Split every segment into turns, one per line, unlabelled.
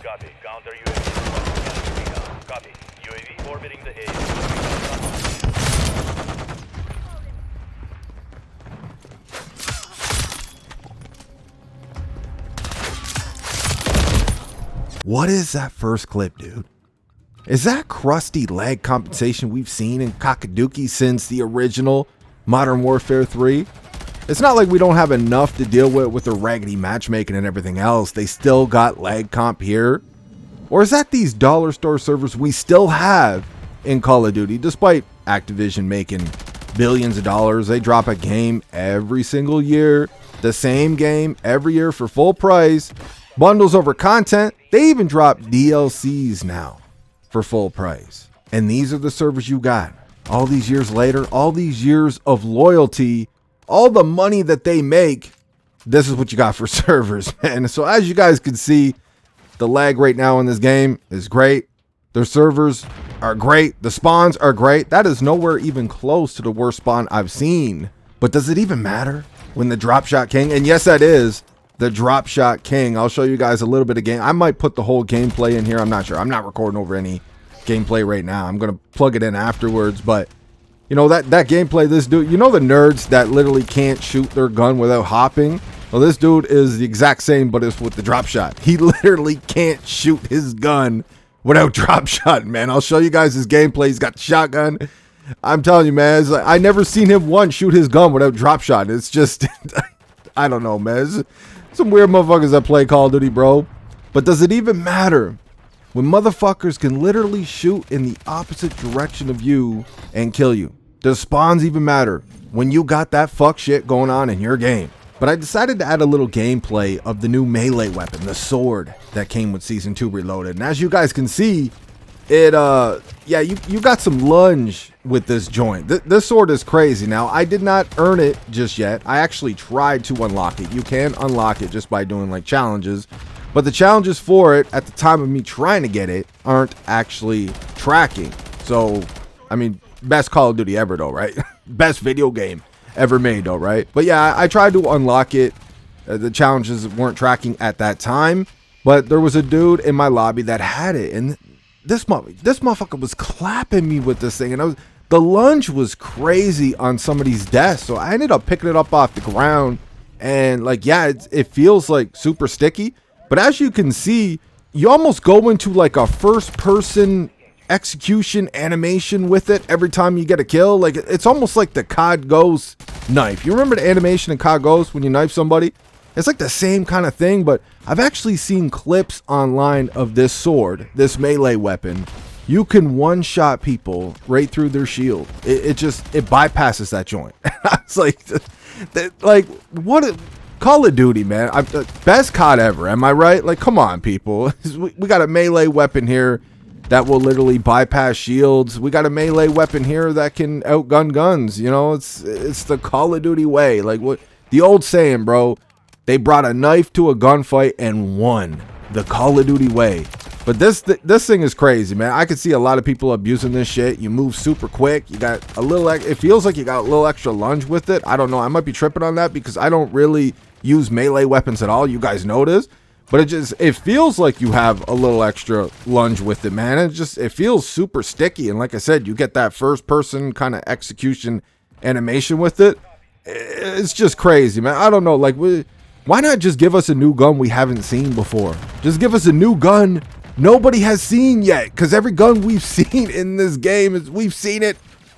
Copy. Counter UAV. Copy. UAV orbiting the A.
What is that first clip, dude? Is that crusty lag compensation we've seen in Cockaduki since the original Modern Warfare 3? It's not like we don't have enough to deal with the raggedy matchmaking and everything else. They still got lag comp here. Or is that these dollar store servers we still have in Call of Duty? Despite Activision making billions of dollars, they drop a game every single year. The same game every year for full price. Bundles over content. They even drop DLCs now for full price. And these are the servers you got. All these years later, all these years of loyalty, all the money that they make, this is what you got for servers, man. So as you guys can see, the lag right now in this game is great. Their servers are great. The spawns are great. That is nowhere even close to the worst spawn I've seen. But does it even matter when the Drop Shot King, and yes, that is the Drop Shot King. I'll show you guys a little bit of game. I might put the whole gameplay in here. I'm not sure. I'm not recording over any gameplay right now. I'm going to plug it in afterwards. But, you know, that gameplay, this dude, you know the nerds that literally can't shoot their gun without hopping? Well, this dude is the exact same, but it's with the drop shot. He literally can't shoot his gun without drop shot, man. I'll show you guys his gameplay. He's got the shotgun. I'm telling you, man, it's like, I never seen him once shoot his gun without drop shot. It's just, I don't know, man. It's some weird motherfuckers that play Call of Duty, bro. But does it even matter when motherfuckers can literally shoot in the opposite direction of you and kill you? Does spawns even matter when you got that fuck shit going on in your game? But I decided to add a little gameplay of the new melee weapon, the sword that came with Season 2 Reloaded. And as you guys can see, it, yeah, you got some lunge with this joint. This sword is crazy. Now, I did not earn it just yet. I actually tried to unlock it. You can unlock it just by doing like challenges. But the challenges for it at the time of me trying to get it aren't actually tracking. So, I mean, best Call of Duty ever though, right? Best video game ever made though, right? But yeah, I tried to unlock it. The challenges weren't tracking at that time. But there was a dude in my lobby that had it. And this motherfucker was clapping me with this thing. And the lunge was crazy on somebody's desk. So I ended up picking it up off the ground. And like, yeah, it feels like super sticky. But as you can see, you almost go into like a first person execution animation with it every time you get a kill. Like it's almost like the COD Ghost knife. You remember the animation in COD Ghost when you knife somebody? It's like the same kind of thing, but I've actually seen clips online of this sword, this melee weapon. You can one-shot people right through their shield. It bypasses that joint. It's like what? Call of Duty, man. Best COD ever. Am I right? Like, come on, people. We got a melee weapon here that will literally bypass shields. We got a melee weapon here that can outgun guns. You know, it's the Call of Duty way. Like what the old saying, bro. They brought a knife to a gunfight and won. The Call of Duty way. But this thing is crazy, man. I could see a lot of people abusing this shit. You move super quick. You got a little. It feels like you got a little extra lunge with it. I don't know. I might be tripping on that because I don't really use melee weapons at all. You guys notice. But it feels like you have a little extra lunge with it, man. It feels super sticky. And like I said, you get that first person kind of execution animation with it. It's just crazy, man. I don't know. Like, why not just give us a new gun we haven't seen before? Just give us a new gun nobody has seen yet. Because every gun we've seen in this game, we've seen it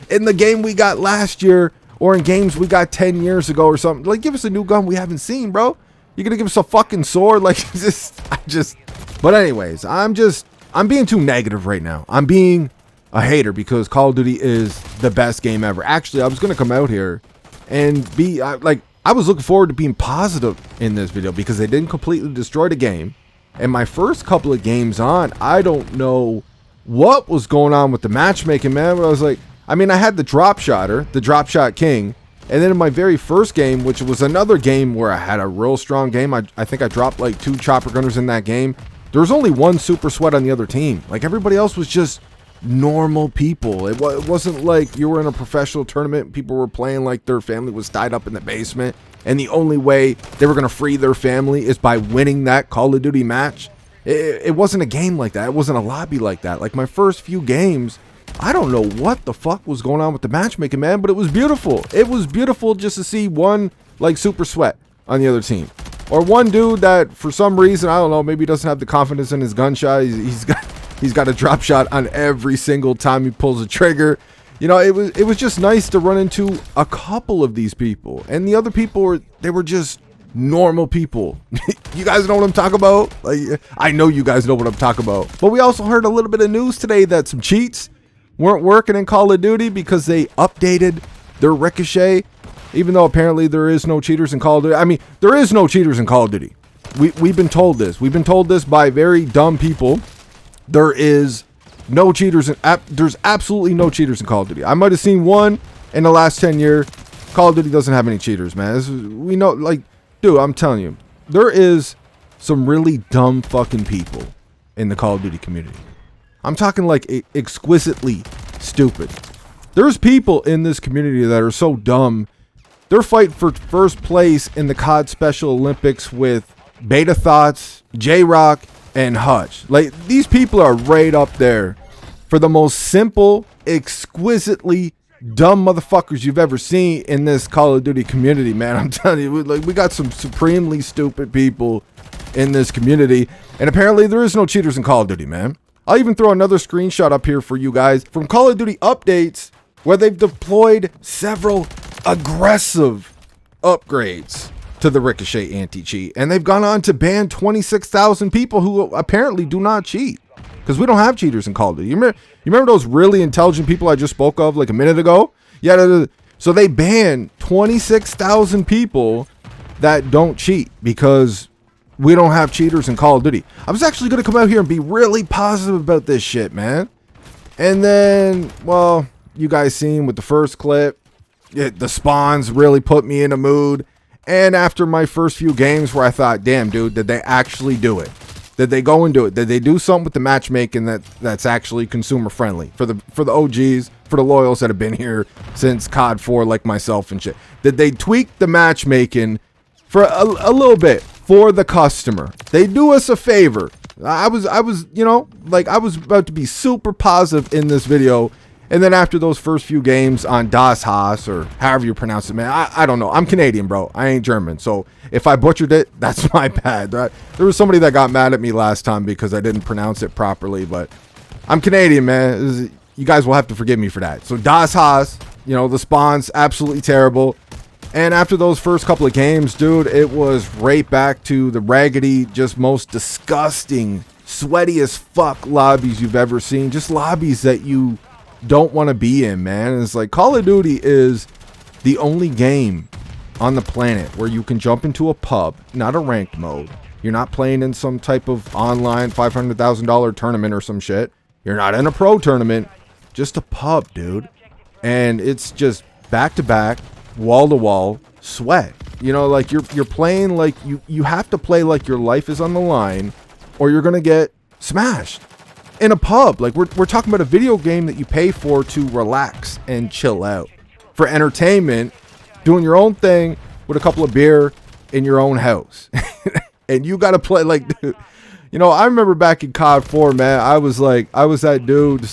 in the game we got last year or in games we got 10 years ago or something. Like, give us a new gun we haven't seen, bro. You're gonna give us a fucking sword? Like, but anyways, I'm being too negative right now. I'm being a hater because Call of Duty is the best game ever. Actually, I was gonna come out here and I was looking forward to being positive in this video because they didn't completely destroy the game. And my first couple of games on, I don't know what was going on with the matchmaking, man. But I was like, I mean, I had the drop shotter, the drop shot king. And then in my very first game, which was another game where I had a real strong game, I think I dropped like 2 chopper gunners in that game. There was only 1 super sweat on the other team. Like everybody else was just normal people. It wasn't like you were in a professional tournament and people were playing like their family was tied up in the basement. And the only way they were going to free their family is by winning that Call of Duty match. It wasn't a game like that. It wasn't a lobby like that. Like my first few games, I don't know what the fuck was going on with the matchmaking, man, but it was beautiful. It was beautiful just to see one like super sweat on the other team, or one dude that for some reason, I don't know, maybe doesn't have the confidence in his gunshot. He's got a drop shot on every single time he pulls a trigger. You know, it was just nice to run into a couple of these people, and the other people were just normal people. You guys know what I'm talking about? Like, I know you guys know what I'm talking about. But we also heard a little bit of news today that some cheats weren't working in Call of Duty because they updated their Ricochet, even though apparently there is no cheaters in Call of Duty. I mean, there is no cheaters in Call of Duty. We've been told this. We've been told this by very dumb people. There is no cheaters. There's absolutely no cheaters in Call of Duty. I might have seen one in the last 10 years. Call of Duty doesn't have any cheaters, man. We know, like, dude, I'm telling you, there is some really dumb fucking people in the Call of Duty community. I'm talking like exquisitely stupid. There's people in this community that are so dumb. They're fighting for first place in the COD Special Olympics with Beta Thoughts, J-Rock, and Hutch. Like, these people are right up there for the most simple, exquisitely dumb motherfuckers you've ever seen in this Call of Duty community, man. I'm telling you, like, we got some supremely stupid people in this community, and apparently there is no cheaters in Call of Duty, man. I'll even throw another screenshot up here for you guys from Call of Duty updates where they've deployed several aggressive upgrades to the Ricochet anti-cheat, and they've gone on to ban 26,000 people who apparently do not cheat, because we don't have cheaters in Call of Duty. You remember those really intelligent people I just spoke of like a minute ago? Yeah, so they banned 26,000 people that don't cheat because we don't have cheaters in Call of Duty. I was actually going to come out here and be really positive about this shit, man. And then, well, you guys seen with the first clip, the spawns really put me in a mood. And after my first few games where I thought, damn, dude, did they actually do it? Did they go and do it? Did they do something with the matchmaking that's actually consumer friendly for the OGs, for the loyals that have been here since COD 4 like myself and shit? Did they tweak the matchmaking for a little bit for the customer? They do us a favor. I was, you know, like I was about to be super positive in this video. And then after those first few games on Haus, or however you pronounce it, man, I don't know. I'm Canadian, bro. I ain't German. So if I butchered it, that's my bad. There was somebody that got mad at me last time because I didn't pronounce it properly. But I'm Canadian, man. You guys will have to forgive me for that. So Haus, you know, the spawns, absolutely terrible. And after those first couple of games, dude, it was right back to the raggedy, just most disgusting, sweaty as fuck lobbies you've ever seen. Just lobbies that you don't want to be in, man. It's like Call of Duty is the only game on the planet where you can jump into a pub, not a ranked mode. You're not playing in some type of online $500,000 tournament or some shit. You're not in a pro tournament, just a pub, dude. And it's just back to back, wall to wall sweat. You know, like you're playing like you have to play like your life is on the line, or you're gonna get smashed. In a pub, like we're talking about a video game that you pay for to relax and chill out, for entertainment, doing your own thing with a couple of beer in your own house. And you got to play like, dude, you know, I remember back in COD 4, man, I was that dude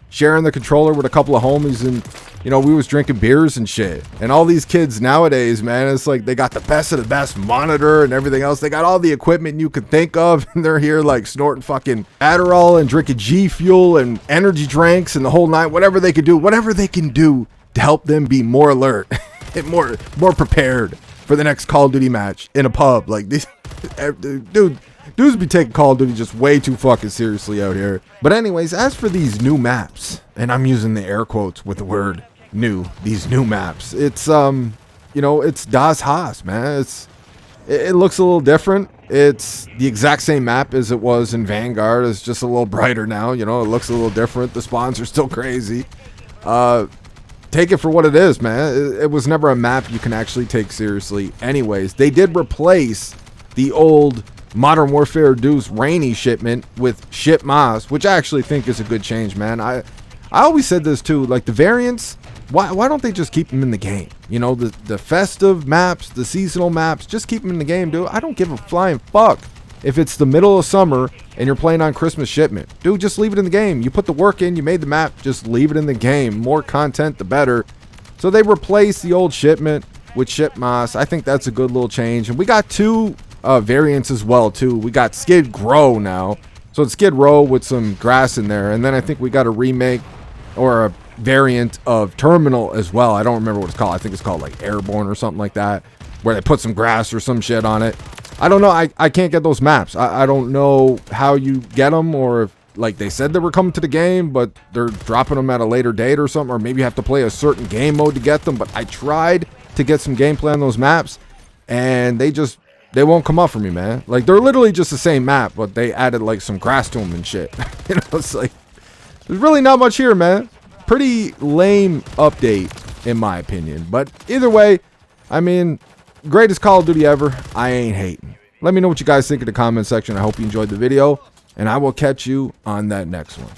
sharing the controller with a couple of homies, and you know, we was drinking beers and shit. And all these kids nowadays, man, it's like they got the best of the best monitor and everything else. They got all the equipment you could think of, and they're here like snorting fucking Adderall and drinking G Fuel and energy drinks and the whole night. Whatever they can do to help them be more alert and more prepared for the next Call of Duty match in a pub. Like these, dudes be taking Call of Duty just way too fucking seriously out here. But anyways, as for these new maps, and I'm using the air quotes with the word new, these new maps, it's you know, it's Haus, man. It looks a little different. It's the exact same map as it was in Vanguard. It's just a little brighter now. You know, it looks a little different. The spawns are still crazy. Take it for what it is, man. It was never a map you can actually take seriously. Anyways, they did replace the old Modern Warfare Deuce Rainy shipment with Shipmas, which I actually think is a good change, man. I always said this too, like the variants, why don't they just keep them in the game? You know, the festive maps, the seasonal maps, just keep them in the game, dude. I don't give a flying fuck if it's the middle of summer and you're playing on Christmas shipment. Dude, just leave it in the game. You put the work in, you made the map, just leave it in the game. More content, the better. So they replaced the old shipment with Shipmas. I think that's a good little change. And we got two variants as well, too. We got skidrow now. So it's skidrow with some grass in there. And then I think we got a remake or a variant of terminal as well. I don't remember what it's called. I think it's called like airborne or something like that, where they put some grass or some shit on it. I don't know. I can't get those maps. I don't know how you get them, or if, like, they said they were coming to the game, but they're dropping them at a later date or something, or maybe you have to play a certain game mode to get them. But I tried to get some gameplay on those maps, and they won't come up for me, man. Like, they're literally just the same map, but they added like some grass to them and shit. You know, it's like, there's really not much here, man. Pretty lame update, in my opinion. But either way, I mean, greatest Call of Duty ever. I ain't hating. Let me know what you guys think in the comment section. I hope you enjoyed the video, and I will catch you on that next one.